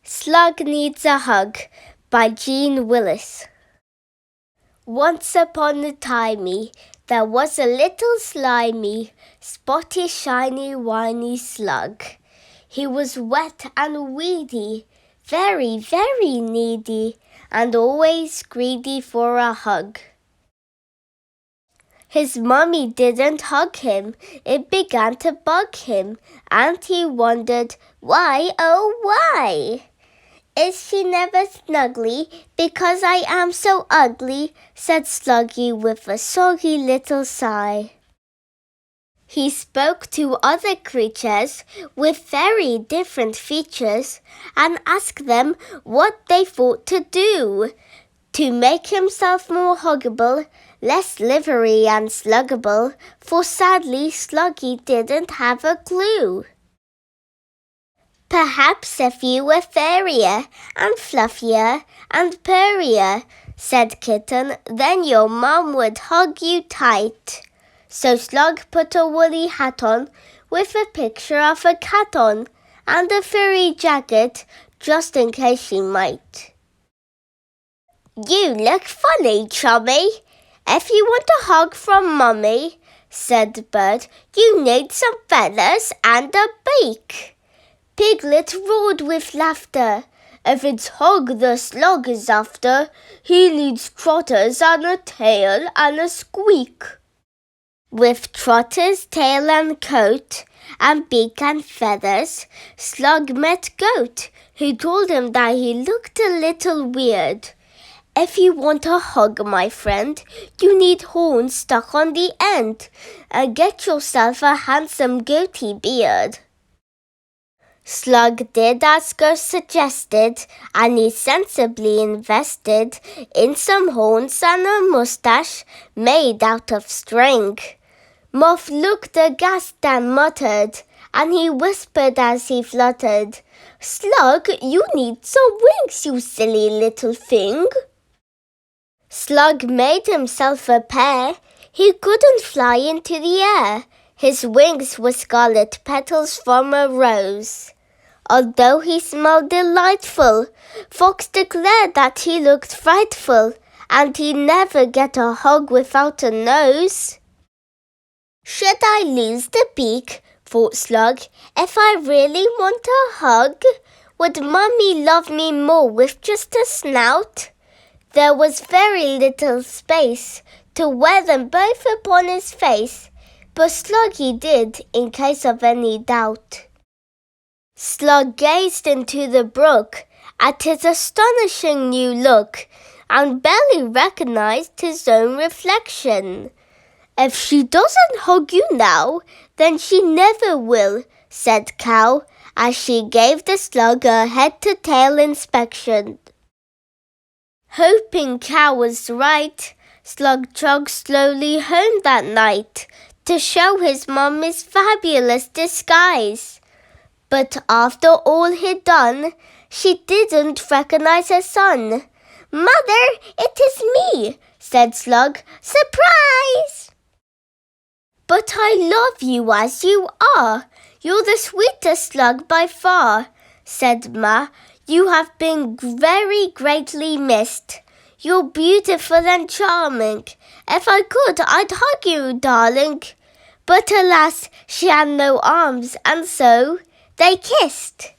Slug Needs a Hug by Jeanne Willis. Once upon a timey, there was a little slimy, spotty, shiny, whiny slug. He was wet and weedy, very, very needy, and always greedy for a hug. His mummy didn't hug him. It began to bug him, and he wondered, why, oh why? Is she never snuggly because I am so ugly? Said Sluggy with a soggy little sigh. He spoke to other creatures with very different features and asked them what they thought to do to make himself more huggable, less livery and sluggable, for sadly Sluggy didn't have a clue. Perhaps if you were furrier and fluffier and purrier, said Kitten, then your mum would hug you tight. So Slug put a woolly hat on with a picture of a cat on and a furry jacket just in case she might. You look funny, chummy. If you want a hug from mummy, said the bird, you need some feathers and a beak. Piglet roared with laughter. If it's hug the slug is after, he needs trotters and a tail and a squeak. With trotters, tail and coat, and beak and feathers, Slug met Goat, who told him that he looked a little weird. If you want a hug, my friend, you need horns stuck on the end, and get yourself a handsome goatee beard. Slug did as Ghost suggested, and he sensibly invested in some horns and a moustache made out of string. Moth looked aghast and muttered, and he whispered as he fluttered, Slug, you need some wings, you silly little thing. Slug made himself a pair. He couldn't fly into the air. His wings were scarlet petals from a rose. Although he smelled delightful, Fox declared that he looked frightful, and he'd never get a hug without a nose. Should I lose the beak, thought Slug, if I really want a hug? Would Mummy love me more with just a snout? There was very little space to wear them both upon his face, but Sluggy did, in case of any doubt. Slug gazed into the brook at his astonishing new look and barely recognized his own reflection. If she doesn't hug you now, then she never will, said Cow, as she gave the slug a head-to-tail inspection. Hoping Cow was right, Slug jogged slowly home that night to show his mum his fabulous disguise. But after all he'd done, she didn't recognize her son. Mother, it is me, said Slug. Surprise! But I love you as you are. You're the sweetest slug by far, said Ma. You have been very greatly missed. You're beautiful and charming. If I could, I'd hug you, darling. But alas, she had no arms, and so they kissed.